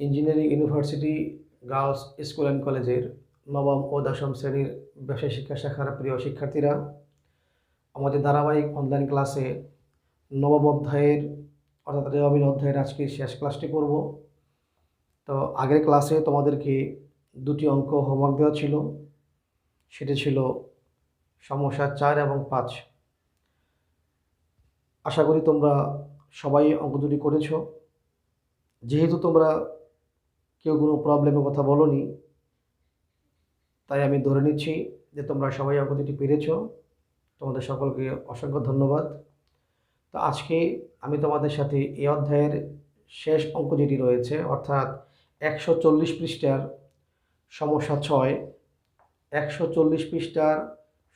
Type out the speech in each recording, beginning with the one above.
Engineering university girls school and কলেজের নবম ও দশম শ্রেণীর ব্যবসায় শিক্ষা শাখার প্রিয় শিক্ষার্থীরা, আমাদের ধারাবাহিক অনলাইন ক্লাসে নবম অধ্যায়ের অর্থাৎ রেওয়াবিন অধ্যায়ের আজকে শেষ ক্লাসটি করব। তো আগের ক্লাসে তোমাদেরকে দুটি অঙ্ক হোমওয়ার্ক দেওয়া ছিল, সেটি ছিল সমস্যা 4 এবং 5। আশা করি তোমরা সবাই অঙ্ক দুটি করেছো। যেহেতু তোমরা কেউ কোনো প্রবলেমের কথা বলোনি, তাই আমি ধরে নিচ্ছি যে তোমরা সবাই অঙ্ক দুটি পেরেছো। তোমাদের সকলকে অসংখ্য ধন্যবাদ। তো আজকে আমি তোমাদের সাথে এই অধ্যায়ের শেষ অঙ্ক যেটি রয়েছে, অর্থাৎ 140 পৃষ্ঠার সমস্যা 6, 140 পৃষ্ঠার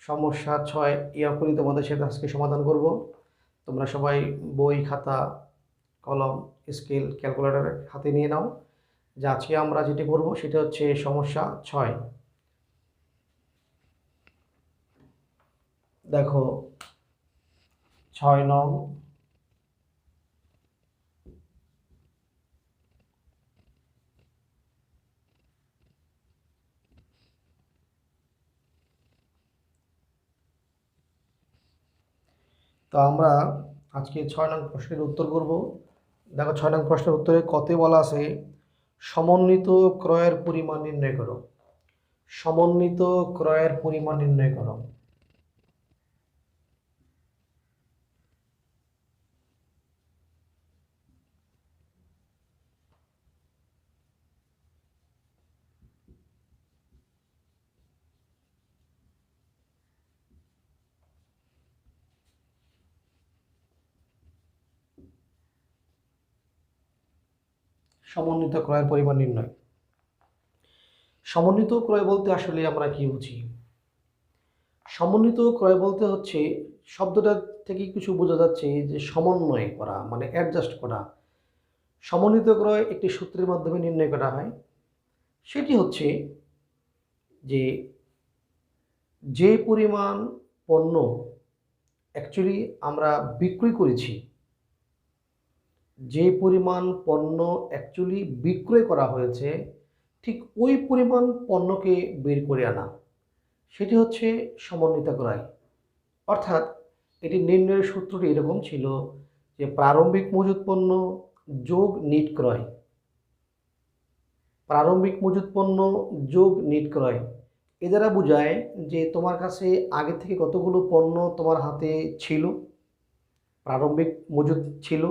সমস্যা 6 এই অঙ্কটি তোমাদের সাথে আজকে সমাধান করব। তোমরা সবাই বই, খাতা, কলম, স্কেল, ক্যালকুলেটর হাতে নিয়ে নাও। যে আজকে আমরা যেটি করব সেটা হচ্ছে সমস্যা 6। দেখো 6 নং, তো আমরা আজকে 6 নং প্রশ্নের উত্তর করব। দেখো 6 নং প্রশ্নের উত্তরে কতে বলা আছে, সমন্বিত ক্রয়ের পরিমাণ নির্ণয় করো। সমন্বিত ক্রয়ের পরিমাণ নির্ণয় করো। সমন্বিত ক্রয়ের পরিমাণ নির্ণয়। সমন্বিত ক্রয় বলতে আসলে আমরা কি বুঝি? সমন্বিত ক্রয় বলতে হচ্ছে, শব্দটা থেকে কিছু বোঝা যাচ্ছে যে সমন্বয় করা, মানে অ্যাডজাস্ট করা। সমন্বিত ক্রয় একটি সূত্রের মাধ্যমে নির্ণয় করা হয়। সেটি হচ্ছে যে যে পরিমাণ পণ্য অ্যাকচুয়ালি আমরা বিক্রয় করেছি, যে পরিমাণ পণ্য অ্যাকচুয়ালি বিক্রয় করা হয়েছে, ঠিক ওই পরিমাণ পণ্যকে বের করে আনা, সেটি হচ্ছে সমন্বিত ক্রয়। অর্থাৎ এটি নির্ণয়ের সূত্রটি এরকম ছিল যে প্রারম্ভিক মজুত পণ্য যোগ নিট ক্রয়। প্রারম্ভিক মজুত পণ্য যোগ নিট ক্রয় এ দ্বারা বোঝায় যে তোমার কাছে আগে থেকে কতগুলো পণ্য তোমার হাতে ছিল, প্রারম্ভিক মজুত ছিল,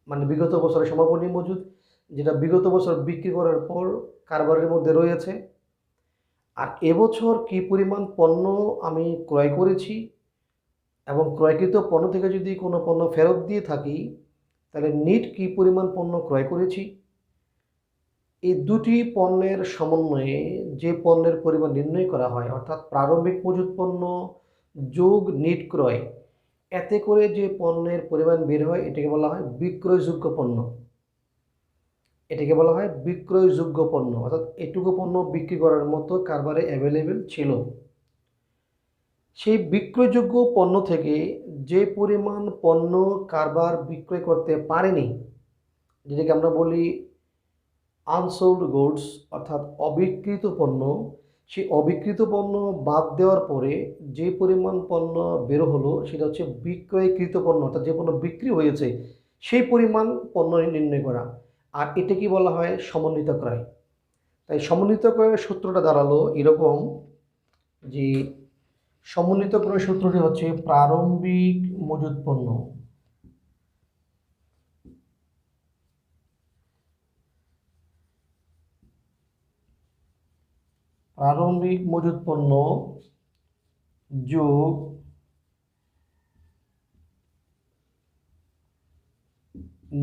মানে বিগত বছরের সমাপনী মজুত, যেটা বিগত বছর বিক্রি করার পর কারবারের মধ্যে রয়েছে। আর এবছর কী পরিমাণ পণ্য আমি ক্রয় করেছি এবং ক্রয়কৃত পণ্য থেকে যদি কোনো পণ্য ফেরত দিয়ে থাকি, তাহলে নিট কী পরিমাণ পণ্য ক্রয় করেছি। এই দুটি পণ্যের সমন্বয়ে যে পণ্যের পরিমাণ নির্ণয় করা হয়, অর্থাৎ প্রারম্ভিক মজুত পণ্য যোগ নিট ক্রয়, এতে করে যে পণ্যের পরিমাণ বের হয় এটাকে বলা হয় বিক্রয়যোগ্য পণ্য। এটাকে বলা হয় বিক্রয়যোগ্য পণ্য, অর্থাৎ এটুকু পণ্য বিক্রি করার মতো কারবারে অ্যাভেলেবেল ছিল। সেই বিক্রয়যোগ্য পণ্য থেকে যে পরিমাণ পণ্য কারবার বিক্রয় করতে পারেনি, যেটাকে আমরা বলি আনসোল্ড গুডস, অর্থাৎ অবিক্রিত পণ্য, সেই অবিক্রিত পণ্য বাদ দেওয়ার পরে যে পরিমাণ পণ্য বের হলো সেটা হচ্ছে বিক্রয়কৃত পণ্য, অর্থাৎ যে পণ্য বিক্রি হয়েছে সেই পরিমাণ পণ্য নির্ণয় করা। আর এটা কি বলা হয়? সমন্বিত ক্রয়। তাই সমন্বিত ক্রয়ের সূত্রটা দাঁড়ালো এরকম যে সমন্বিত ক্রয় সূত্রটি হচ্ছে প্রারম্ভিক মজুত পণ্য প্রারম্ভিক মজুত পণ্য যোগ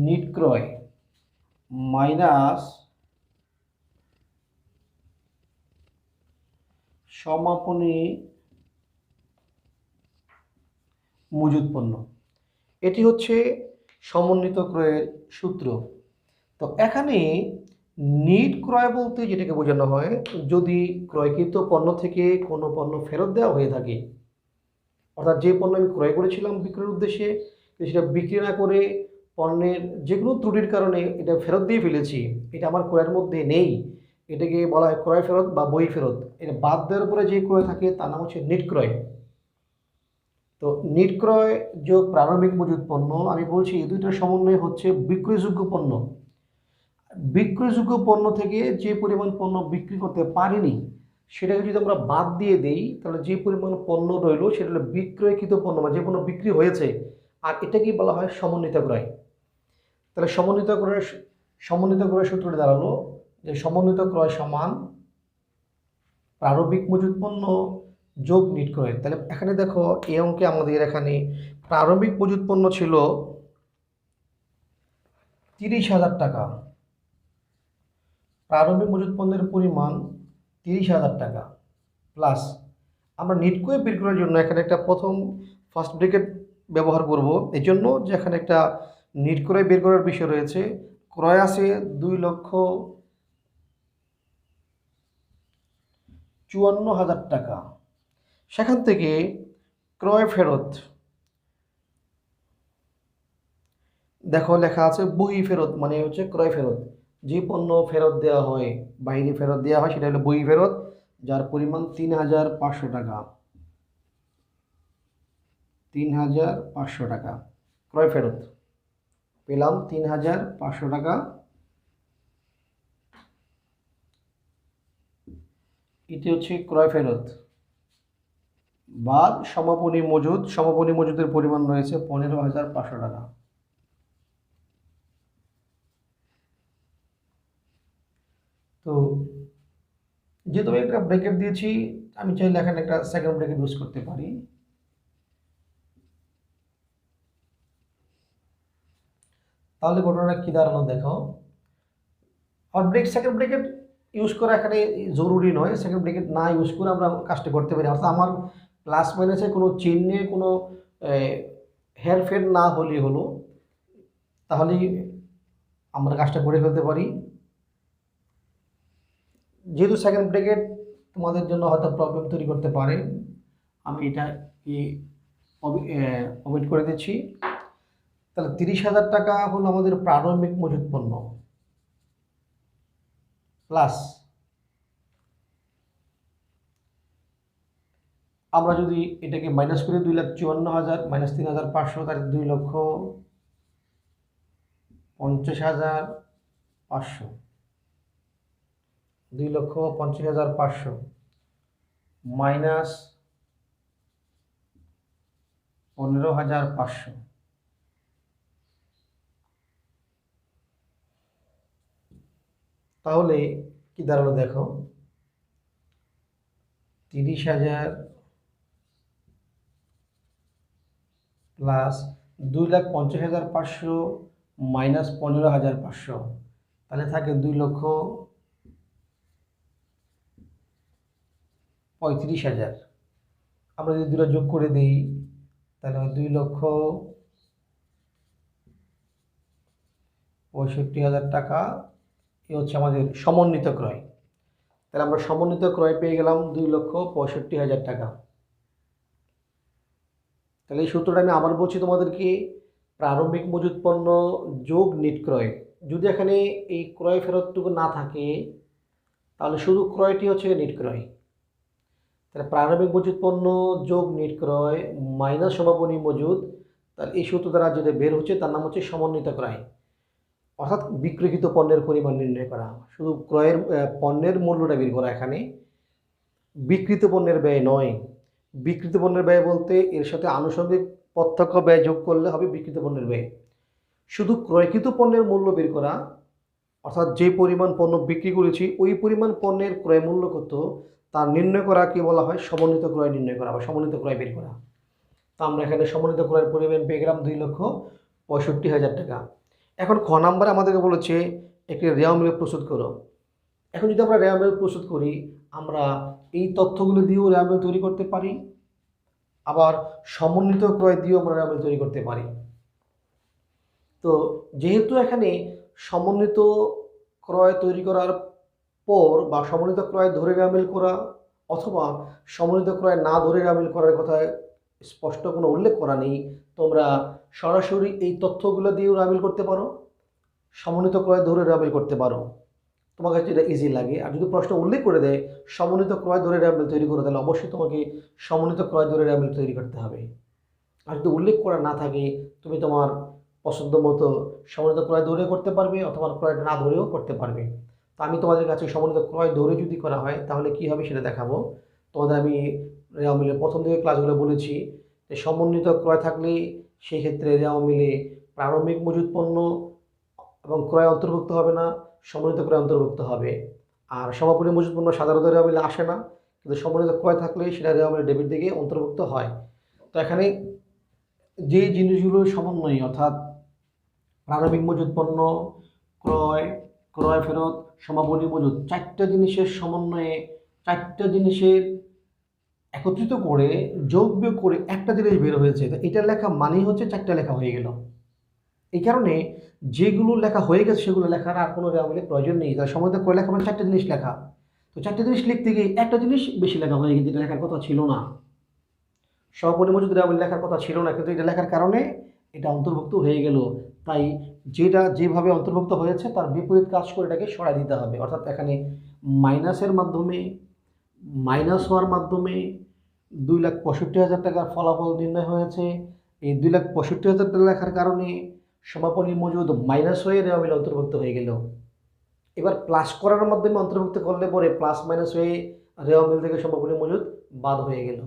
নিট ক্রয় মাইনাস সমাপনী মজুত পণ্য। এটি হচ্ছে সমন্বিত ক্রয়ের সূত্র। তো এখানে নিট ক্রয় বলতে যেটাকে বোঝানো হয়, যদি ক্রয়কৃত পণ্য থেকে কোনো পণ্য ফেরত দেওয়া হয়ে থাকে, অর্থাৎ যে পণ্য আমি ক্রয় করেছিলাম বিক্রয়ের উদ্দেশ্যে, সেটা বিক্রি না করে পণ্যের যে কোনো ত্রুটির কারণে এটা ফেরত দিয়ে ফেলেছি, এটা আমার ক্রয়ের মধ্যে নেই, এটাকে বলা হয় ক্রয় ফেরত বা বই ফেরত। এটা বাদ দেওয়ার পরে যে ক্রয় থাকে তার নাম হচ্ছে নিট ক্রয়। তো নিট ক্রয় যোগ প্রারম্ভিক মজুত পণ্য, আমি বলছি এই দুইটার সমন্বয় হচ্ছে বিক্রয়যোগ্য পণ্য। বিক্রয়যোগ্য পণ্য থেকে যে পরিমাণ পণ্য বিক্রি করতে পারিনি সেটাকে যদি আমরা বাদ দিয়ে দেই, তাহলে যে পরিমাণ পণ্য রইল সেটা হলো বিক্রয়কৃত পণ্য বা যে পণ্য বিক্রি হয়েছে, আর এটাকেই বলা হয় সমন্বিত ক্রয়। তাহলে সমন্বিত ক্রয় সূত্রটি দাঁড়ালো যে সমন্বিত ক্রয় সমান প্রারম্ভিক মজুত পণ্য যোগ নিট ক্রয়। তাহলে এখানে দেখো এই অঙ্কে আমাদের এখানে প্রারম্ভিক মজুত পণ্য ছিল 30,000 টাকা। প্রারম্ভিক মজুত পণ্যের পরিমাণ 30,000 টাকা প্লাস আমরা নিট ক্রয় বের করার জন্য এখানে একটা ফার্স্ট ব্র্যাকেট ব্যবহার করব, এই জন্য যে এখানে একটা নিট ক্রয় বের করার বিষয় রয়েছে। ক্রয় আছে 2,54,000 টাকা, সেখান থেকে ক্রয় ফেরত দেখো লেখা আছে বহি ফেরত, মানে হচ্ছে ক্রয় ফেরত। যে পণ্য ফেরত দেওয়া হয়, বাইরে ফেরত দেওয়া হয়, সেটা হলো বহি ফেরত, যার পরিমাণ 3,500 টাকা। 3,500 টাকা ক্রয় ফেরত পেলাম, 3,500 টাকা। এটি হচ্ছে ক্রয় ফেরত বাদ সমাপনী মজুদ। সমাপনী মজুদের পরিমাণ রয়েছে 15,500 টাকা। তো যেহেতু আমি একটা ব্র্যাকেট দিয়েছি, আমি চাইলে এখানে একটা সেকেন্ড ব্র্যাকেট ইউজ করতে পারি। তাহলে ঘটনাটা কি দাঁড়ালো দেখো, আর সেকেন্ড ব্র্যাকেট ইউজ করা এখানে জরুরি নয়। সেকেন্ড ব্র্যাকেট না ইউজ করে আমরা কাজটা করতে পারি, অর্থাৎ আমার প্লাস মাইনাসে কোনো চিহ্নে কোনো হেরফের না হলেই হলো, তাহলেই আমরা কাজটা করে ফেলতে পারি। যেহেতু সেকেন্ড ব্র্যাকেট তোমাদের জন্য হয়তো প্রবলেম তৈরি করতে পারে, আমি এটা কি ওমিট করে দিচ্ছি। তাহলে 30,000 টাকা হলো আমাদের প্রারম্ভিক মজুত পণ্য প্লাস আমরা যদি এটাকে মাইনাস করি 2,54,000 মাইনাস 3,500, তাহলে 2,50,500। 2,50,500 মাইনাস 15,500, তাহলে কি দাঁড়ালো দেখো, 30,000 প্লাস 2,50,500 মাইনাস 15,500, তাহলে থাকে 2,35,000। আমরা যদি দুটো যোগ করে দিই তাহলে 2,65,000 টাকা। এ হচ্ছে আমাদের সমন্বিত ক্রয়। তাহলে আমরা সমন্বিত ক্রয় পেয়ে গেলাম 2,65,000 টাকা। তাহলে এই সূত্রটা আমি আবার বলছি তোমাদেরকে, প্রারম্ভিক মজুত পণ্য যোগ নিট ক্রয়। যদি এখানে এই ক্রয় ফেরতটুকু না থাকে তাহলে শুধু ক্রয়টি হচ্ছে নিট ক্রয়। তাহলে প্রারম্ভিক মজুত পণ্য যোগ নিট ক্রয় মাইনাস সমাপনী মজুদ, তাহলে এই সূত্র দ্বারা যেটা বের হচ্ছে তার নাম হচ্ছে সমন্বিত ক্রয়। অর্থাৎ বিক্রয়কৃত পণ্যের পরিমাণ নির্ণয় করা, শুধু ক্রয়ের পণ্যের মূল্যটা বের করা, এখানে বিক্রিত পণ্যের ব্যয় নয়। বিক্রিত পণ্যের ব্যয় বলতে এর সাথে আনুষঙ্গিক প্রত্যক্ষ ব্যয় যোগ করলে হবে বিক্রিত পণ্যের ব্যয়। শুধু ক্রয়কৃত পণ্যের মূল্য বের করা, অর্থাৎ যে পরিমাণ পণ্য বিক্রি করেছি ওই পরিমাণ পণ্যের ক্রয় মূল্য কত তা নির্ণয় করাকে বলা হয় সমন্বিত ক্রয় নির্ণয় করা বা সমন্বিত ক্রয় বের করা। তা আমরা এখানে সমন্বিত ক্রয়ের পরিমাণ পেয়ে গেলাম 2,65,000 টাকা। এখন খ নাম্বারে আমাদেরকে বলেছে একটি রেওয়া মিল প্রস্তুত করো। এখন যদি আমরা রেওয়া মিল প্রস্তুত করি, আমরা এই তথ্যগুলো দিয়েও রেওয়া মিল তৈরি করতে পারি, আবার সমন্বিত ক্রয় দিয়েও আমরা রেওয়া মিল তৈরি করতে পারি। তো যেহেতু এখানে সমন্বিত ক্রয় তৈরি করার পর বা সমন্বিত ক্রয় ধরে রেওয়া মিল করা অথবা সমন্বিত ক্রয় না ধরে রেওয়া মিল করার কথা স্পষ্ট কোনো উল্লেখ করা নেই, তোমরা সরাসরি এই তথ্যগুলো দিয়েও রেওয়ামিল করতে পারো, সমন্বিত ক্রয় ধরে রেওয়ামিল করতে পারো, তোমার কাছে যেটা ইজি লাগে। আর যদি প্রশ্ন উল্লেখ করে দেয় সমন্বিত ক্রয় ধরে রেওয়ামিল তৈরি করো, তাহলে অবশ্যই তোমাকে সমন্বিত ক্রয় ধরে রেওয়ামিল তৈরি করতে হবে। আর যদি উল্লেখ করা না থাকে, তুমি তোমার পছন্দ মতো সমন্বিত ক্রয় ধরে করতে পারবে অথবা ক্রয় না ধরেও করতে পারবে। তো আমি তোমাদের কাছে সমন্বিত ক্রয় ধরে যদি করা হয় তাহলে কি হবে সেটা দেখাবো তোমাদের। আমি রেওয়ামিলের প্রথম দিকে ক্লাসগুলো বলেছি যে সমন্বিত ক্রয় থাকলে সেই ক্ষেত্রে রেওয়ামিলে প্রারম্ভিক মজুত পণ্য এবং ক্রয় অন্তর্ভুক্ত হবে না, সমন্বিত ক্রয় অন্তর্ভুক্ত হবে। আর সমাপনী মজুত পণ্য সাধারণত রেওয়ামিলে আসে না, কিন্তু সমন্বিত ক্রয় থাকলে সেটা রেওয়ামিলের ডেবিট দিকে অন্তর্ভুক্ত হয়। তো এখানে যে জিনিসগুলোর সমন্বয়ে অর্থাৎ প্রারম্ভিক মজুত পণ্য, ক্রয়, ক্রয় ফেরত, সমাপনী মজুত, চারটা জিনিসের সমন্বয়ে, চারটা জিনিসের একত্রিত করে যোগ বিয়োগ করে একটা জিনিস বের হয়েছে, তো এটা লেখা মানেই হচ্ছে চারটা লেখা হয়ে গেল। এই কারণে যেগুলো লেখা হয়ে গেছে সেগুলো লেখার আর কোনো রেওয়ামিলের প্রয়োজন নেই। তার সময় করে লেখা মানে চারটা জিনিস লেখা, তো চারটা জিনিস লিখতে গিয়ে একটা জিনিস বেশি লেখা হয়ে গেছে, যেটা লেখার কথা ছিল না। সমাপনী মজুদ রেওয়ামিল লেখার কথা ছিল না, কিন্তু এটা লেখার কারণে এটা অন্তর্ভুক্ত হয়ে গেল। তাই যেটা যেভাবে অন্তর্ভুক্ত হয়েছে তার বিপরীত কাজ করে এটাকে সরাই দিতে হবে। অর্থাৎ এখানে মাইনাসের মাধ্যমে, মাইনাস হওয়ার মাধ্যমে 2,65,000 টাকার ফলাফল নির্ণয় হয়েছে। এই 2,65,000 টাকা লেখার কারণে সমাপনী মজুদ মাইনাস হয়ে রেওয়ামিল অন্তর্ভুক্ত হয়ে গেল। এবার প্লাস করার মাধ্যমে অন্তর্ভুক্ত করলে পরে প্লাস মাইনাস হয়ে রেওয়ামিল থেকে সমাপনী মজুদ বাদ হয়ে গেল।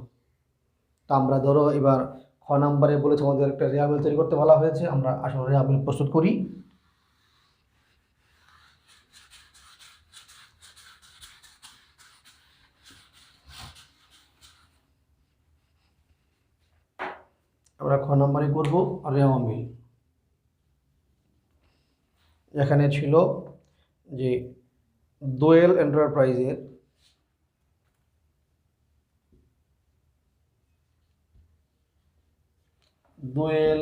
তো আমরা ধরো এবার খ নাম্বারে বলেছে আমাদের একটা রেওয়ামিল তৈরি করতে বলা হয়েছে, আমরা আসলে রেওয়ামিল প্রস্তুত করি। আমরা খ নাম্বারে করব রেওয়ামিল। এখানে ছিল যে দোয়েল এন্টারপ্রাইজের দোয়েল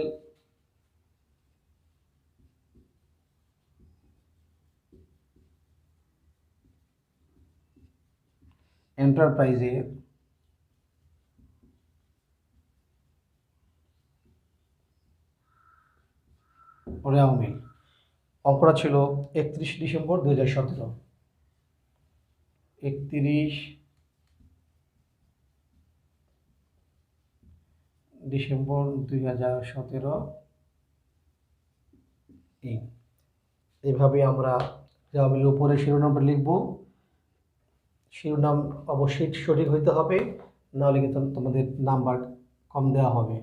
এন্টারপ্রাইজের রেওয়ামিল অঙ্কটা ছিল 31 ডিসেম্বর 2017। 31 ডিসেম্বর 2017 এইভাবে আমরা রেওয়ামিলের উপরে শিরোনামটা লিখব। শিরোনাম অবশ্যই সঠিক হইতে হবে, নাহলে কিন্তু তোমাদের নাম্বার কম দেওয়া হবে।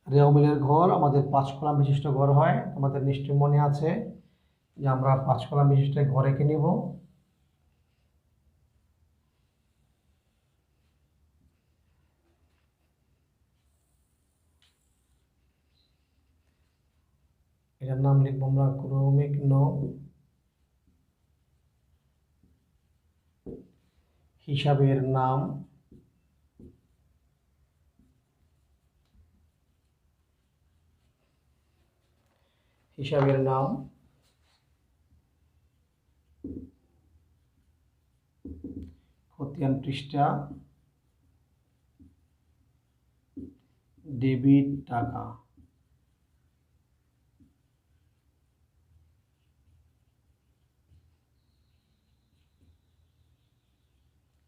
রেওয়ামিলের ঘর আমাদের 5 কলাম বিশিষ্ট ঘর হয়। আমাদের নিশ্চয় মনে আছে যে আমরা 5 কলাম বিশিষ্ট ঘর এঁকে নিব। এটার নাম লিখবো আমরা ক্রমিক নং হিসাবের নাম। হিসাবের নাম খতিয়ান পৃষ্ঠা ডেবিট টাকা।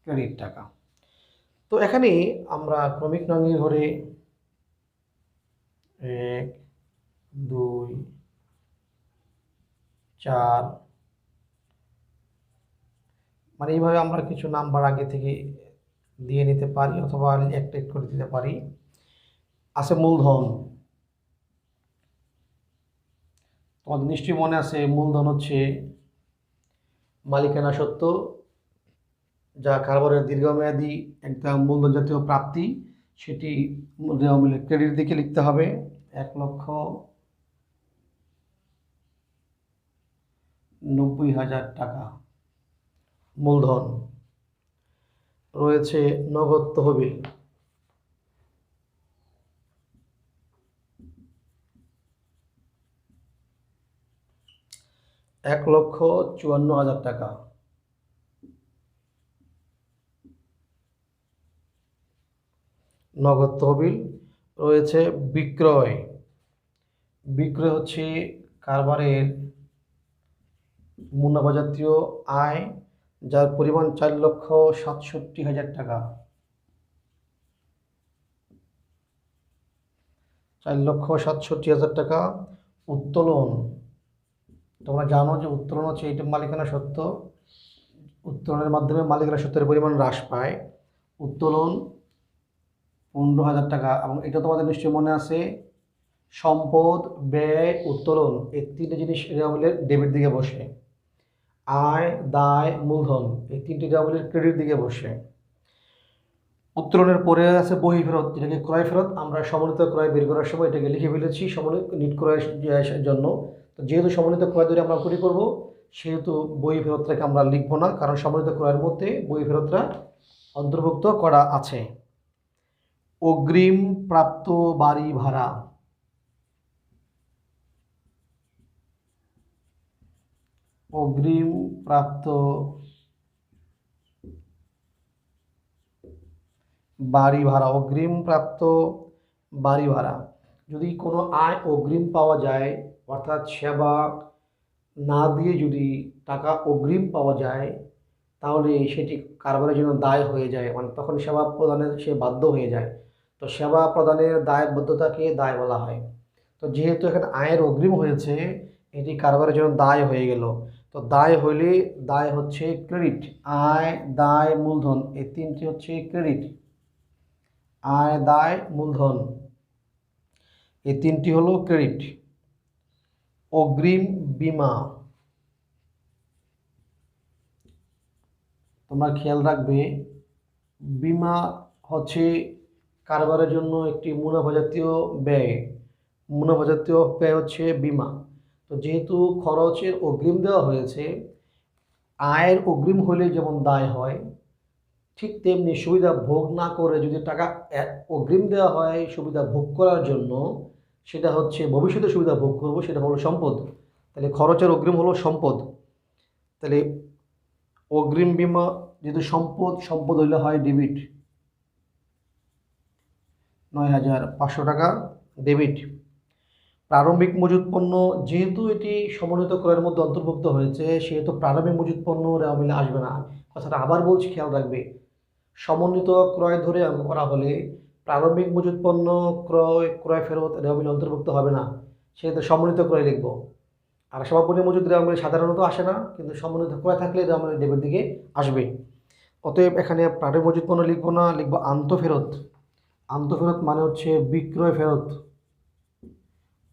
ক্রেডিট টাকা। তো এখানে আমরা ক্রমিক নঙের ঘরে 1, 2, 4 মানে এইভাবে আমরা কিছু নাম্বার আগে থেকে দিয়ে নিতে পারি অথবা একটা এক করে দিতে পারি। আছে মূলধন। তোমাদের নিশ্চয়ই মনে আছে মূলধন হচ্ছে মালিকানা সত্ত্ব যা কারবারের দীর্ঘমেয়াদী একটা মূলধন জাতীয় প্রাপ্তি, সেটি রেওয়ামিলের ক্রেডিট দিকে লিখতে হবে। 1,90,000 টাকা মূলধন। রয়েছে নগদ তহবিল। 1,54,000 টাকা। নগদ তহবিল। রয়েছে বিক্রয়। বিক্রয় হচ্ছে কারবারের মুনাফা জাতীয় আয়, যার পরিমাণ 4,67,000 টাকা। 4,67,000 টাকা। উত্তোলন। তোমরা জানো যে উত্তোলন হচ্ছে এইটা মালিকানা সত্ত্ব, উত্তোলনের মাধ্যমে মালিকানা সত্ত্বের পরিমাণ হ্রাস পায়। উত্তোলন 15,000 টাকা। এবং এটা তোমাদের নিশ্চয়ই মনে আছে, সম্পদ, ব্যয়, উত্তোলন এই তিনটে জিনিস রেওয়ামিলের ডেবিট দিকে বসে। আয়, দায়, মূলধন এই তিনটি রেওয়ামিলের ক্রেডিট দিকে বসে। উত্তোলনের পরে আছে বহি ফেরত, যেটাকে ক্রয় ফেরত। আমরা সমন্বিত ক্রয় বের করার সময় এটাকে লিখে ফেলেছি সমন্বিত নিট ক্রয়ের জন্য। তো যেহেতু সমন্বিত ক্রয় ধরে আমরা তৈরি করবো, সেহেতু বহি ফেরতটাকে আমরা লিখবো না, কারণ সমন্বিত ক্রয়ের মধ্যে বহি ফেরতটা অন্তর্ভুক্ত করা আছে। অগ্রিম প্রাপ্ত বাড়ি ভাড়া। অগ্রিম প্রাপ্ত বাড়ি ভাড়া। অগ্রিম প্রাপ্ত বাড়ি ভাড়া যদি কোনো আয় অগ্রিম পাওয়া যায়, অর্থাৎ সেবা না দিয়ে যদি টাকা অগ্রিম পাওয়া যায়, তাহলে সেটি কারবারের জন্য দায় হয়ে যায়, মানে তখন সেবা প্রদানের সে বাধ্য হয়ে যায়। তো সেবা প্রদানের দায়বদ্ধতাকে দায় বলা হয়। তো যেহেতু এখানে আয়ের অগ্রিম হয়েছে, এটি কারবারের জন্য দায় হয়ে গেল। তো দায় হইলে দায় হচ্ছে ক্রেডিট। আয়, দায়, মূলধন এই তিনটি হচ্ছে ক্রেডিট। আয়, দায়, মূলধন এই তিনটি হলো ক্রেডিট। অগ্রিম বীমা। তোমরা খেয়াল রাখবে, বীমা হচ্ছে কারবারের জন্য একটি মুনাফা জাতীয় ব্যয়। মুনাফা জাতীয় ব্যয় হচ্ছে বীমা। তো যেহেতু খরচের অগ্রিম দেওয়া হয়েছে, আয়ের অগ্রিম হলে যেমন দায় হয়, ঠিক তেমনি সুবিধা ভোগ না করে যদি টাকা অগ্রিম দেওয়া হয় সুবিধা ভোগ করার জন্য, সেটা হচ্ছে ভবিষ্যতে সুবিধা ভোগ করব, সেটা হলো সম্পদ। তাহলে খরচের অগ্রিম হলো সম্পদ। তাহলে অগ্রিম বীমা যেহেতু সম্পদ, সম্পদ হইলে হয় ডেবিট। 9,500 টাকা ডেবিট। প্রারম্ভিক মজুত পণ্য, যেহেতু এটি সমন্বিত ক্রয়ের মধ্যে অন্তর্ভুক্ত হয়েছে, সেহেতু প্রারম্ভিক মজুত পণ্য রেওয়ামিলে আসবে না। কথাটা আবার বলছি, খেয়াল রাখবে। সমন্বিত ক্রয় ধরে অঙ্ক করা হলে প্রারম্ভিক মজুত পণ্য ক্রয় ফেরত রেওয়ামিলে অন্তর্ভুক্ত হবে না, সেহেতু সমন্বিত ক্রয় লিখব। আর সমাপনী মজুদ রেওয়ামিলে সাধারণত আসে না, কিন্তু সমন্বিত ক্রয় থাকলে রেওয়ামিলে ডেবিট দিকে আসবে। অতএব এখানে প্রারম্ভিক মজুত পণ্য লিখবো না, লিখবো আন্তঃফেরত। আন্তঃফেরত মানে হচ্ছে বিক্রয় ফেরত,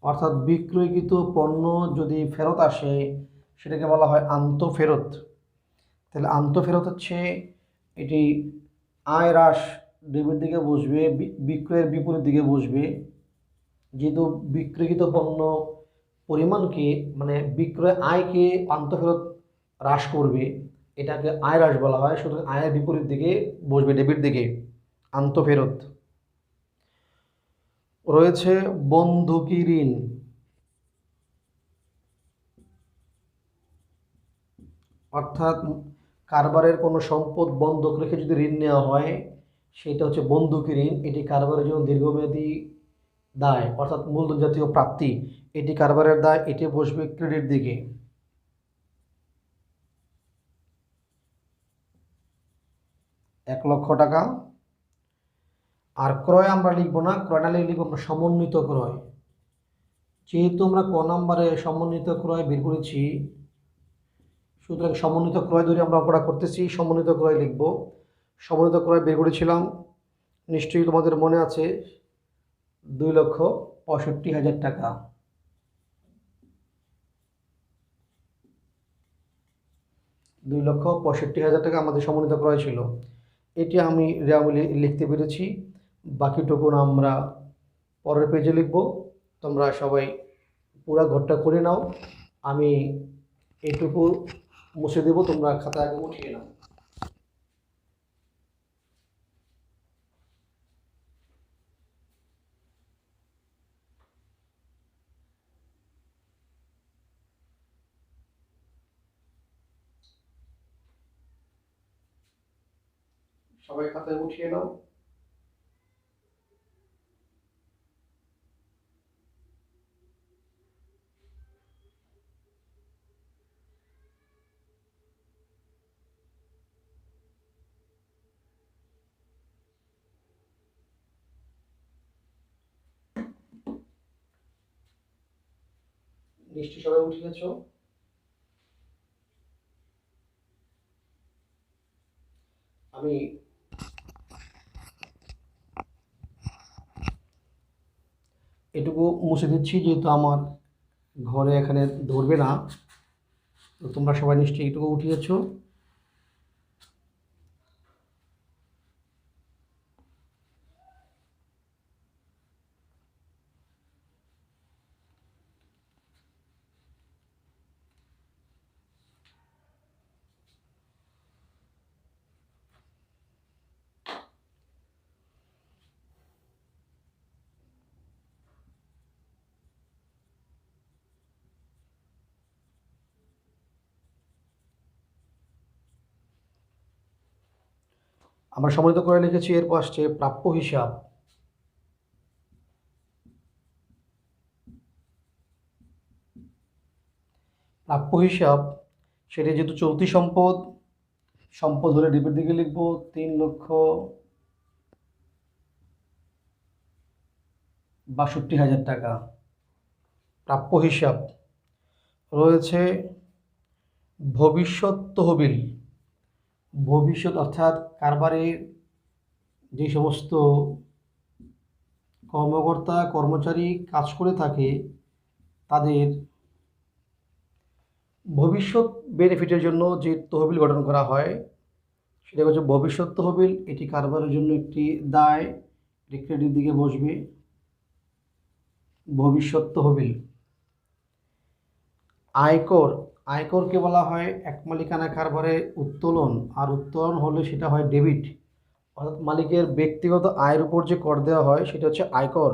অর্থাৎ বিক্রয়কৃত পণ্য যদি ফেরত আসে সেটাকে বলা হয় আন্তঃফেরত। তাহলে আন্তঃফেরত হচ্ছে এটি আয় হ্রাস ডেবিট দিকে বসবে, বিক্রয়ের বিপরীত দিকে বসবে। যেহেতু বিক্রয়কৃত পণ্য পরিমাণকে, মানে বিক্রয় আয়কে আন্তঃফেরত হ্রাস করবে, এটাকে আয় হ্রাস বলা হয়। সুতরাং আয়ের বিপরীত দিকে বসবে, ডেবিট দিকে, আন্তঃফেরত। রয়েছে বন্ধকি ঋণ। অর্থাৎ কারবারের কোনো সম্পদ বন্ধক রেখে যদি ঋণ নেওয়া হয়, সেটা হচ্ছে বন্ধকি ঋণ। এটি কারবারের জন্য দীর্ঘমেয়াদী দায়, অর্থাৎ মূলধন জাতীয় প্রাপ্তি। এটি কারবারের দায়, এটি বসবে ক্রেডিট দিকে। 1,00,000 টাকা। আর ক্রয় আমরা লিখবো না, ক্রয় না লিখবো আমরা সমন্বিত ক্রয়। যেহেতু আমরা ক নম্বরে সমন্বিত ক্রয় বের করেছি, সুতরাং সমন্বিত ক্রয় ধরে আমরা অঙ্কটা করতেছি, সমন্বিত ক্রয় লিখব। সমন্বিত ক্রয় বের করেছিলাম, নিশ্চয়ই তোমাদের মনে আছে, 2,65,000 টাকা। 2,65,000 টাকা আমাদের সমন্বিত ক্রয় ছিল। এটি আমি রেওয়ামিলে লিখতে পেরেছি। বাকিটুকুন আমরা পরের পেজে লিখব। তোমরা সবাই পুরো ঘরটা করে নাও, আমি এইটুকু মুছে দেব, তোমরা খাতা আগে উঠিয়ে নাও। সবাই খাতায় উঠিয়ে নাও। নিশ্চয়ই সবাই উঠিয়েছ। আমি এটুকু মুছে দিচ্ছি, যেহেতু আমার ঘরে এখানে ধরবে না। তো তোমরা সবাই নিশ্চয়ই এটুকু উঠিয়েছো। আমরা সম্মিলিত করে লিখেছি, এরপর আসছে প্রাপ্য হিসাব। প্রাপ্য হিসাব সেটা যেহেতু চলতি সম্পদ, সম্পদ হলে ডেবিট দিকে লিখবো 3,62,000 টাকা। প্রাপ্য হিসাব রয়েছে ভবিষ্যৎ তহবিল। ভবিষ্যৎ অর্থাৎ কারবারের যে সমস্ত কর্মকর্তা কর্মচারী কাজ করে থাকে তাদের ভবিষ্যৎ বেনিফিটের জন্য যে তহবিল গঠন করা হয় সেটা হচ্ছে ভবিষ্যৎ তহবিল। এটি কারবারের জন্য একটি দায়, এটি ক্রেডিট দিকে বসবে। ভবিষ্যৎ তহবিল। আয়কর, আয়করকে বলা হয় এক মালিকানা কারবারের উত্তোলন, আর উত্তোলন হলে সেটা হয় ডেবিট। অর্থাৎ মালিকের ব্যক্তিগত আয়ের উপর যে কর দেওয়া হয় সেটা হচ্ছে আয়কর।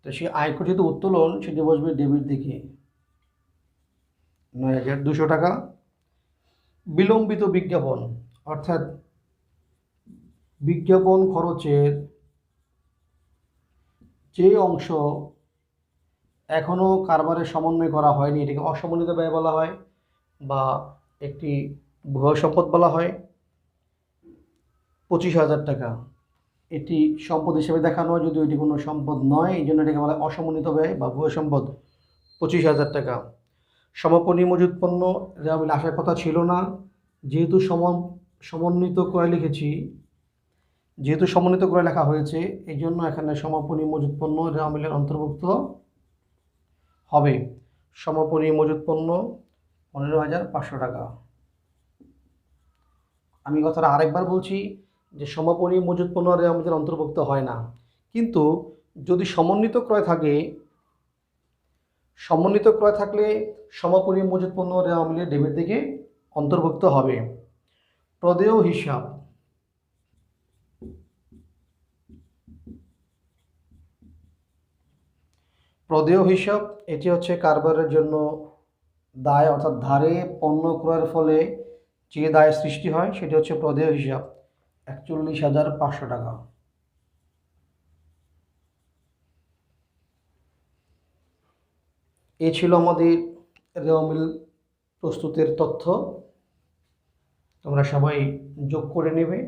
তো সেই আয়কর যেহেতু উত্তোলন, সেটি বসবে ডেবিট দিকে 9,200 টাকা। বিলম্বিত বিজ্ঞাপন অর্থাৎ বিজ্ঞাপন খরচের যে অংশ এখনও কারবারের সমন্বয় করা হয়নি, এটাকে অসমন্বিত ব্যয় বলা হয় বা একটি ভুয়া সম্পদ বলা হয়। 25,000 টাকা। এটি সম্পদ হিসেবে দেখানো হয় যদিও এটি কোনো সম্পদ নয়, এই জন্য এটাকে বলা হয় অসমন্বিত ব্যয় বা ভুয়া সম্পদ। 25,000 টাকা। সমাপনী মজুত পণ্য, রেওয়ামিল আসার কথা ছিল না, যেহেতু সমন্বিত ক্রয় লিখেছি, যেহেতু সমন্বিত ক্রয় লেখা হয়েছে এই জন্য এখানে সমাপনী মজুত পণ্য রেওয়ামিলের অন্তর্ভুক্ত হবে। সমাপনী মজুত পণ্য 15,500 টাকা। আমি কথাটা আরেকবার বলছি যে সমাপনী মজুত পণ্য রেওয়ামিলের অন্তর্ভুক্ত হয় না, কিন্তু যদি সমন্বিত ক্রয় থাকে, সমন্বিত ক্রয় থাকলে সমাপনী মজুত পণ্য রেওয়ামিলের ডেবিট দিকে অন্তর্ভুক্ত হবে। প্রদেয় হিসাব। প্রদেয় হিসাব এটি হচ্ছে কারবারের জন্য দায়, অর্থাৎ ধারে পণ্য ক্রয়ের ফলে যে দায় সৃষ্টি হয় সেটি হচ্ছে প্রদেয় হিসাব। 41,500 টাকা। এই ছিল আমাদের রেওয়ামিল প্রস্তুতের তথ্য। তোমরা সবাই যোগ করে নেবে।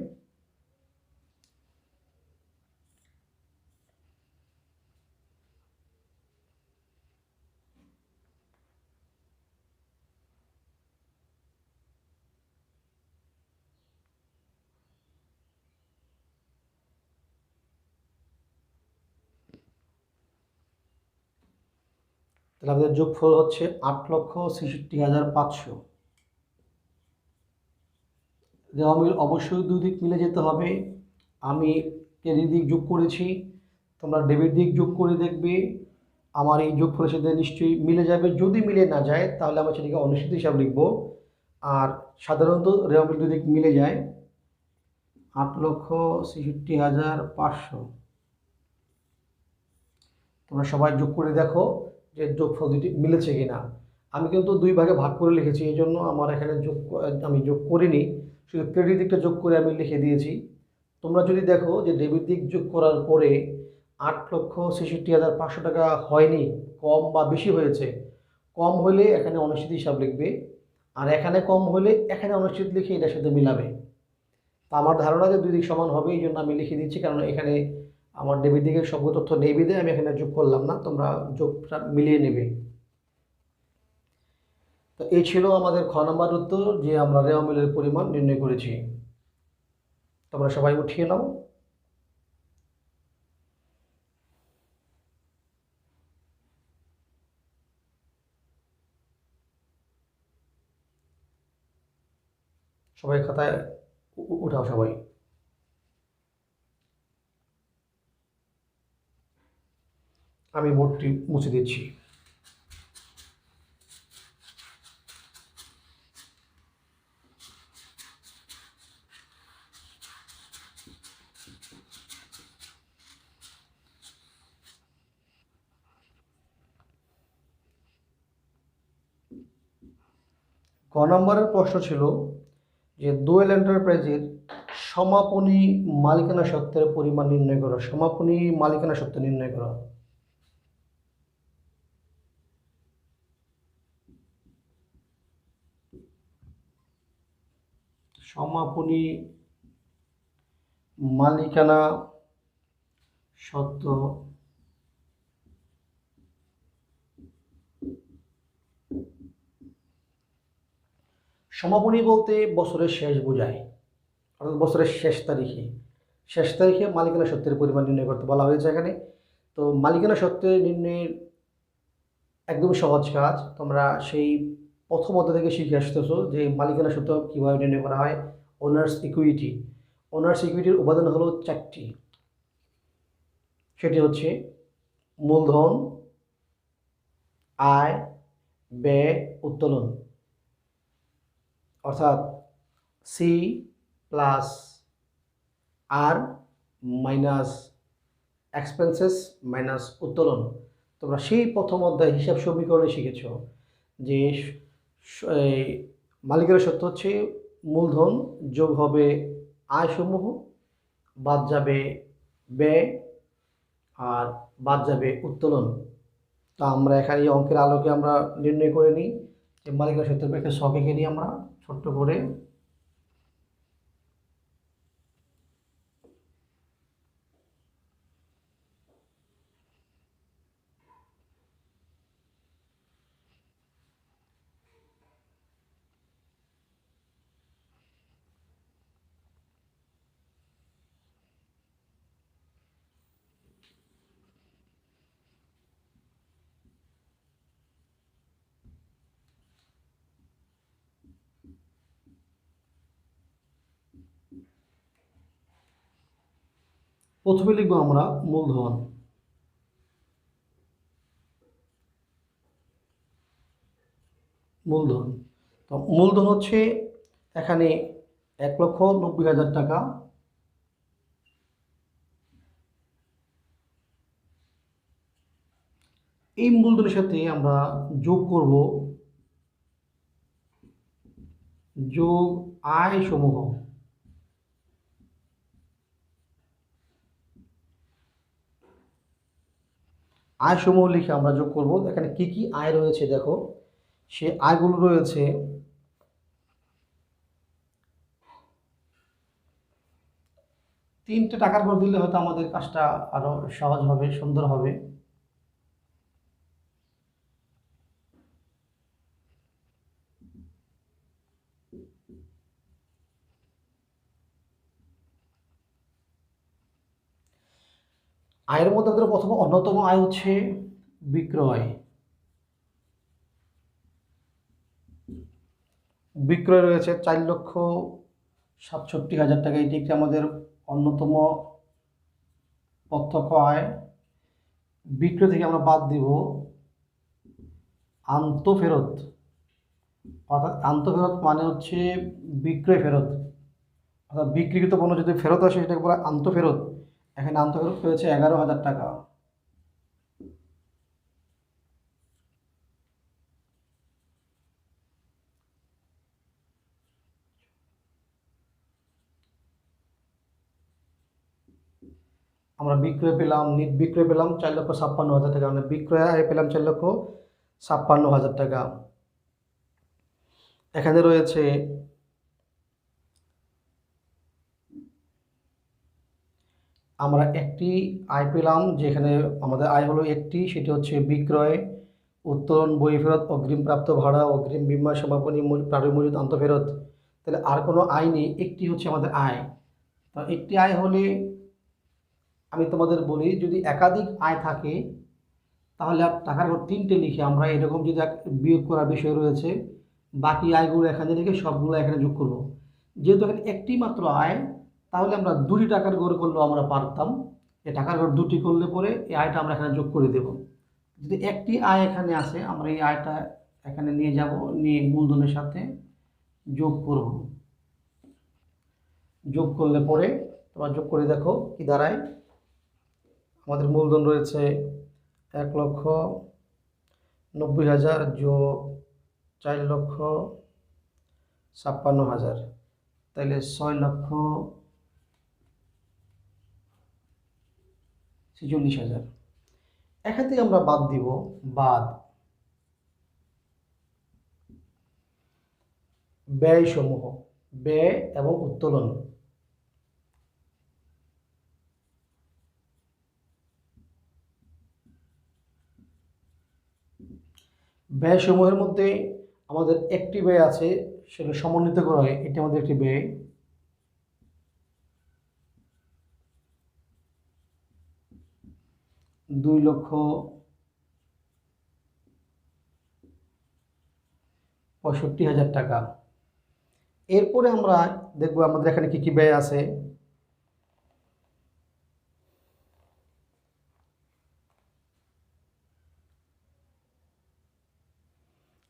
তাহলে আমাদের যোগফল হচ্ছে 8,66,500। রেওয়ামিল অবশ্যই দুই দিক মিলে যেতে হবে। আমি ক্রেডিট দিক যোগ করেছি, তোমরা ডেবিট দিক যোগ করে দেখবে আমার এই যোগফলের সাথে নিশ্চয়ই মিলে যাবে। যদি মিলে না যায় তাহলে আমরা সেটাকে অনিশ্চিত হিসাব লিখব। আর সাধারণত রেওয়ামিল দুই দিক মিলে যায়। 8,66,500। তোমরা সবাই যোগ করে দেখো যে যোগফল দুটি মিলেছে কিনা। আমি কিন্তু দুই ভাগে ভাগ করে লিখেছি, এই জন্য আমার এখানে আমি যোগ করিনি, শুধু ক্রেডিট দিকটা যোগ করে আমি লিখে দিয়েছি। তোমরা যদি দেখো যে ডেবিট দিক যোগ করার পরে 8,66,500 টাকা হয়নি, কম বা বেশি হয়েছে, কম হলে এখানে অনিশ্চিত হিসাব লিখবে, আর এখানে কম হলে এখানে অনিশ্চিত লিখে এটার সাথে মিলাবে। তা আমার ধারণা যে দুই দিক সমান হবে, এই জন্য আমি লিখে দিচ্ছি, কারণ এখানে আমার ডেবিট দিকের সব তথ্য নেই বিধে আমি এখানে যোগ করলাম না, তোমরা যোগটা মিলিয়ে নেবে। তো এই ছিল আমাদের খ নাম্বার উত্তর, যে আমরা রেওয়া মিলের পরিমাণ নির্ণয় করেছি। তোমরা সবাই উঠিয়ে নাও। সবাই খাতায় উঠাও সবাই। আমি বোর্ডটি মুছে দিচ্ছি। ক নম্বরের প্রশ্ন ছিল যে দোয়েল এন্টারপ্রাইজের সমাপনী মালিকানা সত্ত্বের পরিমাণ নির্ণয় করো। সমাপনী মালিকানা সত্ত্ব নির্ণয় করো। সমাপনী মালিকানা সত্ত্ব সমাপনী বলতে বছরের শেষ বোঝায়, অর্থাৎ বছরের শেষ তারিখে মালিকানা সত্ত্বের পরিমাণ নির্ণয় করতে বলা হয়েছে এখানে। তো মালিকানা সত্ত্বের নির্ণয়ের একদম সহজ কাজ, তোমরা সেই প্রথম অধ্যায় থেকে শিখে আসতেছো যে মালিকানা সত্ত্ব কীভাবে নির্ণয় করা হয়। ওনার্স ইকুইটি, ওনার্স ইকুইটির উপাদান হলো 4টি। সেটি হচ্ছে মূলধন, আয়, ব্যয়, উত্তোলন, অর্থাৎ সি প্লাস আর মাইনাস এক্সপেন্সেস মাইনাস উত্তোলন। তোমরা সেই প্রথম অধ্যায় হিসাব সমীকরণে শিখেছ যে মালিকানা সত্ত্ব হচ্ছে মূলধন যোগ হবে আয়সমূহ, বাদ যাবে ব্যয়, আর বাদ যাবে উত্তোলন। তা আমরা এখানে এই অঙ্কের আলোকে আমরা নির্ণয় করে নিই যে মালিকানা সত্ত্বের একটা ছক এঁকে নিই আমরা ছোট্ট করে। প্রথমে লিখবো আমরা মূলধন। মূলধন তো মূলধন হচ্ছে এখানে 1,90,000 টাকা। এই মূলধনের সাথে আমরা যোগ করব যোগ আয় সমূহ। আয় সমূহ লিখে আমরা যোগ করব। এখানে কি কি আয় রয়েছে দেখো, সে আয়গুলো রয়েছে তিনটে টাকার ঘর দিলে হয়তো আমাদের কাজটা আরো সহজ হবে, সুন্দর হবে। আয়ের মধ্যে আমাদের প্রথম অন্যতম আয় হচ্ছে বিক্রয়। বিক্রয় রয়েছে 4,67,000 টাকা, এটি একটি আমাদের অন্যতম প্রত্যক্ষ আয়। বিক্রয় থেকে আমরা বাদ দিব আন্তঃফেরত, অর্থাৎ আন্তঃফেরত মানে হচ্ছে বিক্রয় ফেরত, অর্থাৎ বিক্রিকৃত পণ্য যদি ফেরত আসে সেটাকে বলা আন্তঃফেরত। এখানে আন্তঃফেরত রয়েছে 11,000 টাকা। আমরা বিক্রয় পেলাম, নিট বিক্রয় পেলাম 4,56,000 টাকা, মানে বিক্রয় আয় পেলাম 4,56,000 টাকা। এখানে রয়েছে আমরা একটি আয় পেলাম, যেখানে আমাদের আয় হলো একটি, সেটি হচ্ছে বিক্রয়, উত্তোলন, বই ফেরত, অগ্রিম প্রাপ্ত ভাড়া, অগ্রিম বিমা, সমাপনী, প্রারম্ভিক মজুত, আন্তঃফেরত। তাহলে আর কোনো আয় নেই, একটি হচ্ছে আমাদের আয়। তো একটি আয় হলে আমি তোমাদের বলি, যদি একাধিক আয় থাকে তাহলে আর টাকার ঘর তিনটে লিখে আমরা এরকম যদি বিয়োগ করার বিষয় রয়েছে, বাকি আয়গুলো এখানে রেখে সবগুলো এখানে যোগ করব। যেহেতু এখানে একটি মাত্র আয়, তাহলে আমরা দুটি টাকার ঘর করলেও আমরা পারতাম। এই টাকার ঘর দুটি করলে পরে এই আয়টা আমরা এখানে যোগ করে দেব। যদি একটি আয় এখানে আসে, আমরা এই আয়টা এখানে নিয়ে যাব, নিয়ে মূলধনের সাথে যোগ করব। যোগ করলে পরে তোমরা যোগ করে দেখো কি দাঁড়ায়। আমাদের মূলধন রয়েছে 1,90,000 যোগ 4,56,000, তাহলে 6,46,000। এখান থেকে আমরা বাদ দিব, বাদ ব্যয় সমূহ, ব্যয় এবং উত্তোলন। ব্যয় সমূহের মধ্যে আমাদের একটি ব্যয় আছে, সেটা সমন্বিত করা হয়, এটি আমাদের একটি ব্যয়। $2,65,000 টাকা। এরপরে আমরা দেখব আমাদের এখানে কি কি ব্যয় আছে।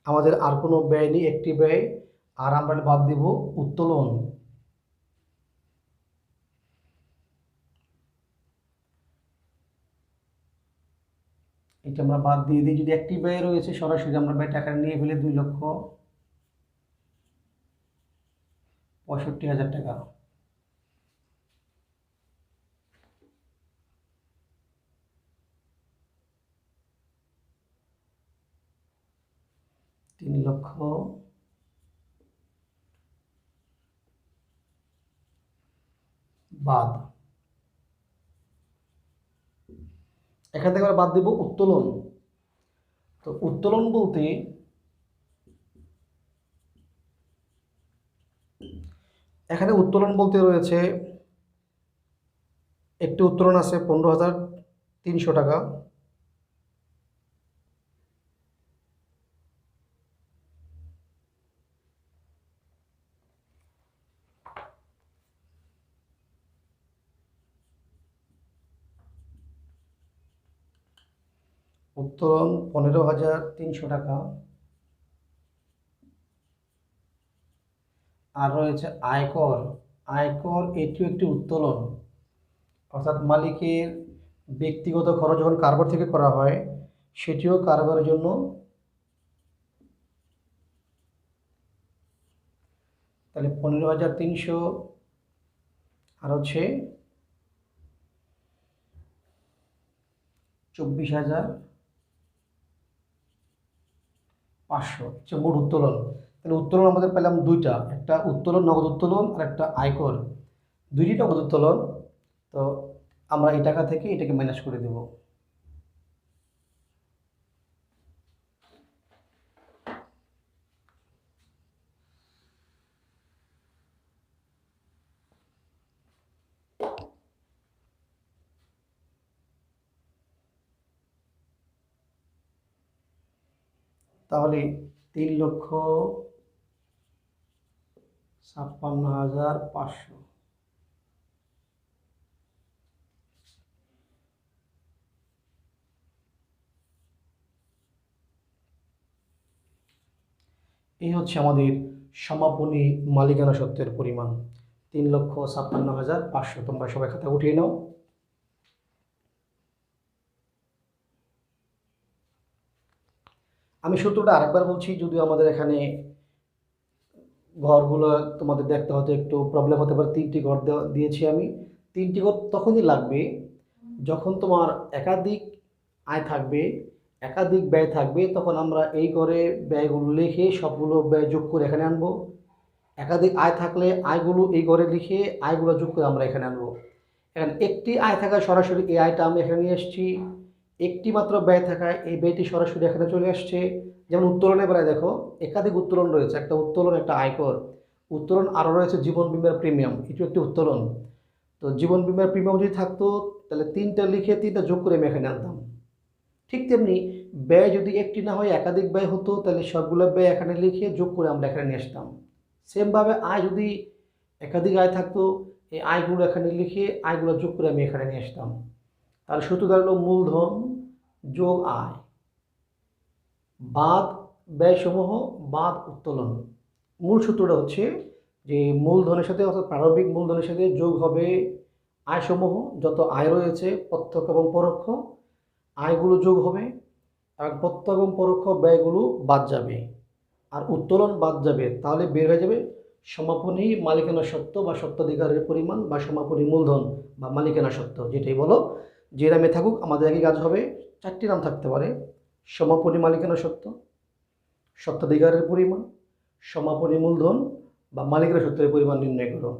আমাদের আর কোনো ব্যয় নেই, একটি ব্যয়। আর আমরা বাদ দিব উত্তোলন। এটা আমরা বাদ দিয়ে দিই। যদি একটি ব্যয় রয়েছে, সরাসরি আমরা ব্যয় টাকা নিয়ে ফেলে 2,65,000 টাকা। $3,00,000 বাদ। এখান থেকে আমরা বাদ দেব উত্তোলন। তো উত্তোলন বলতে এখানে উত্তোলন বলতে রয়েছে, একটি উত্তোলন আছে 15,300 টাকা। উত্তোলন 15,300 টাকা। আর রয়েছে আয়কর। আয়কর এটিও একটি উত্তোলন, অর্থাৎ মালিকের ব্যক্তিগত খরচ যখন কারবার থেকে করা হয়, সেটিও কারবারের জন্য। তাহলে 15,300 আর হচ্ছে 24,500 হচ্ছে মোট উত্তোলন। তাহলে উত্তোলন আমাদের পেলাম দুইটা, একটা উত্তোলন নগদ উত্তোলন আর একটা আয়কর। দুইটি নগদ উত্তোলন। তো আমরা এই টাকা থেকে এটাকে মাইনাস করে দেব। তাহলে 3,56,500। এই হচ্ছে আমাদের সমাপনী মালিকানা সত্ত্বের পরিমাণ 3,56,500। তোমরা সবাই খাতা উঠিয়ে নাও। আমি সূত্রটা আরেকবার বলছি, যদিও আমাদের এখানে ঘরগুলো তোমাদের দেখতে হয়তো একটু প্রবলেম হতে পারে। 3টি ঘর দিয়েছি আমি। 3টি ঘর তখনই লাগবে যখন তোমার একাধিক আয় থাকবে, একাধিক ব্যয় থাকবে, তখন আমরা এই ঘরে ব্যয়গুলো লিখে সবগুলো ব্যয় যোগ করে এখানে আনবো। একাধিক আয় থাকলে আয়গুলো এই ঘরে লিখে আয়গুলো যোগ করে আমরা এখানে আনবো। এখন একটি আয় থাকায় সরাসরি এই আয়টা আমি এখানে নিয়ে এসেছি, একটি মাত্র ব্যয় থাকায় এই ব্যয়টি সরাসরি এখানে চলে আসছে। যেমন উত্তোলনের বেলায় দেখো, একাধিক উত্তোলন রয়েছে, একটা উত্তোলন, একটা আয়কর উত্তোলন, আরও রয়েছে জীবন বীমার প্রিমিয়াম, এটিও একটি উত্তোলন। তো জীবন বীমার প্রিমিয়াম যদি থাকতো তাহলে তিনটা লিখে তিনটা যোগ করে আমি এখানে আনতাম। ঠিক তেমনি ব্যয় যদি একটি না হয় একাধিক ব্যয় হতো, তাহলে সবগুলো ব্যয় এখানে লিখে যোগ করে আমরা এখানে নিয়ে আসতাম। সেমভাবে আয় যদি একাধিক আয় থাকতো, এই আয়গুলো এখানে লিখে আয়গুলো যোগ করে আমি এখানে নিয়ে আসতাম। তাহলে সূত্র দাঁড়ালো মূলধন যোগ আয় বাদ ব্যয়সমূহ বাদ উত্তোলন। মূল সূত্রটা হচ্ছে যে মূলধনের সাথে অর্থাৎ প্রারম্ভিক মূলধনের সাথে যোগ হবে আয়সমূহ, যত আয় রয়েছে প্রত্যক্ষ এবং পরোক্ষ, আয়গুলো যোগ হবে এবং প্রত্যক্ষ এবং পরোক্ষ ব্যয়গুলো বাদ যাবে আর উত্তোলন বাদ যাবে। তাহলে বের হয়ে যাবে সমাপনী মালিকানা সত্ত্ব বা সত্ত্বাধিকারের পরিমাণ বা সমাপনী মূলধন বা মালিকানা সত্ত্ব, যেটাই বলো, যে নামে থাকুক আমাদের একই কাজ হবে। চারটি নাম থাকতে পারে: সমাপনী মালিকানা সত্ত্ব, সত্ত্বাধিকারের পরিমাণ, সমাপনী মূলধন বা মালিকানা সত্ত্বের পরিমাণ নির্ণয় করো।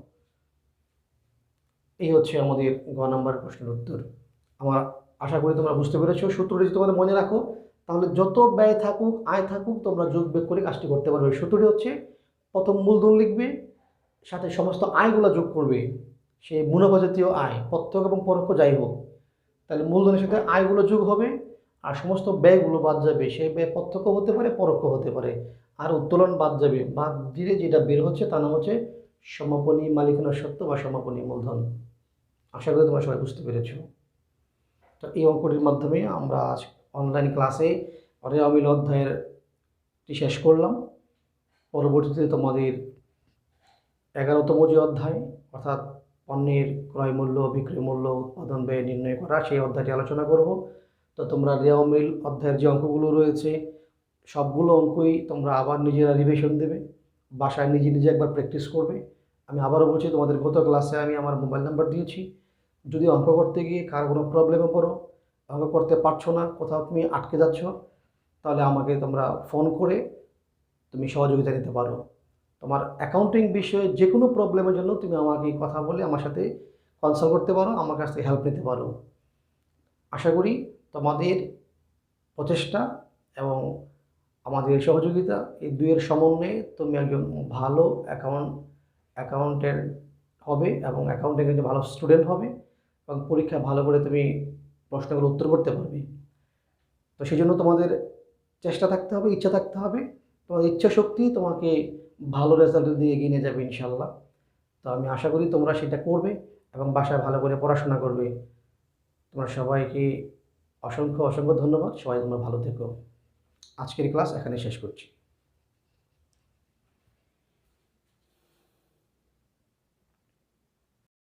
এই হচ্ছে আমাদের গ নাম্বার প্রশ্নের উত্তর। আমার আশা করি তোমরা বুঝতে পেরেছো। সূত্রটি যদি তোমাদের মনে রাখো, তাহলে যত ব্যয় থাকুক আয় থাকুক তোমরা যোগ বিয়োগ করে কাজটি করতে পারবে। সূত্রটি হচ্ছে প্রথম মূলধন লিখবে, সাথে সমস্ত আয়গুলো যোগ করবে, সে মুনাফা জাতীয় আয় প্রত্যক্ষ এবং পরোক্ষ যাই হোক। তাহলে মূলধনের সাথে আয়গুলো যোগ হবে আর সমস্ত ব্যয়গুলো বাদ যাবে, সেই ব্যয় প্রত্যক্ষ হতে পারে, পরোক্ষ হতে পারে, আর উত্তোলন বাদ যাবে। বাদ দিলে যেটা বের হচ্ছে তার নাম হচ্ছে সমাপনী মালিকানা সত্ত্ব বা সমাপনী মূলধন। আশা করি তোমরা সবাই বুঝতে পেরেছো। তো এই অঙ্কটির মাধ্যমে আমরা আজ অনলাইন ক্লাসে রেওয়া মিল অধ্যায়েরটি শেষ করলাম। পরবর্তীতে তোমাদের 11তম যে অধ্যায়, অর্থাৎ পণ্যের ক্রয় মূল্য, বিক্রয় মূল্য, উৎপাদন ব্যয় নির্ণয় করা, সেই অধ্যায়টি আলোচনা করব। তো তোমরা রেওয়া মিল অধ্যায়ের যে অঙ্কগুলো রয়েছে সবগুলো অঙ্কই তোমরা আবার নিজেরা রিভিশন দেবে, বাসায় নিজে নিজে একবার প্র্যাকটিস করবে। আমি আবারও বলছি, তোমাদের গত ক্লাসে আমি আমার মোবাইল নাম্বার দিয়েছি। যদি অঙ্ক করতে গিয়ে কার কোনো প্রবলেমে পড়ো, অঙ্ক করতে পারছো না, কোথাও তুমি আটকে যাচ্ছ, তাহলে আমাকে তোমরা ফোন করে তুমি সহযোগিতা নিতে পারো। তোমার অ্যাকাউন্টিং বিষয়ে যে কোনো প্রবলেমের জন্য তুমি আমাকে কথা বলে আমার সাথে কনসাল্ট করতে পারো, আমার কাছ থেকে হেল্প নিতে পারো। আশা করি তোমাদের প্রচেষ্টা এবং আমাদের সহযোগিতা, এই দুইয়ের সমন্বয়ে তুমি একজন ভালো অ্যাকাউন্টেন্ট হবে এবং অ্যাকাউন্টিংয়ের যে ভালো স্টুডেন্ট হবে এবং পরীক্ষায় ভালো করে তুমি প্রশ্নগুলো উত্তর করতে পারবে। তো সেই জন্য তোমাদের চেষ্টা থাকতে হবে, ইচ্ছা থাকতে হবে। তোমার ইচ্ছা শক্তি তোমাকে ভালো রেজাল্ট দিয়ে এগিয়ে নিয়ে যাবে ইনশাল্লাহ। তো আমি আশা করি তোমরা সেটা করবে এবং বাসায় ভালো করে পড়াশোনা করবে। তোমরা সবাইকে অসংখ্য অসংখ্য ধন্যবাদ। সবাই তোমরা ভালো থেকো। আজকের ক্লাস এখানে শেষ করছি।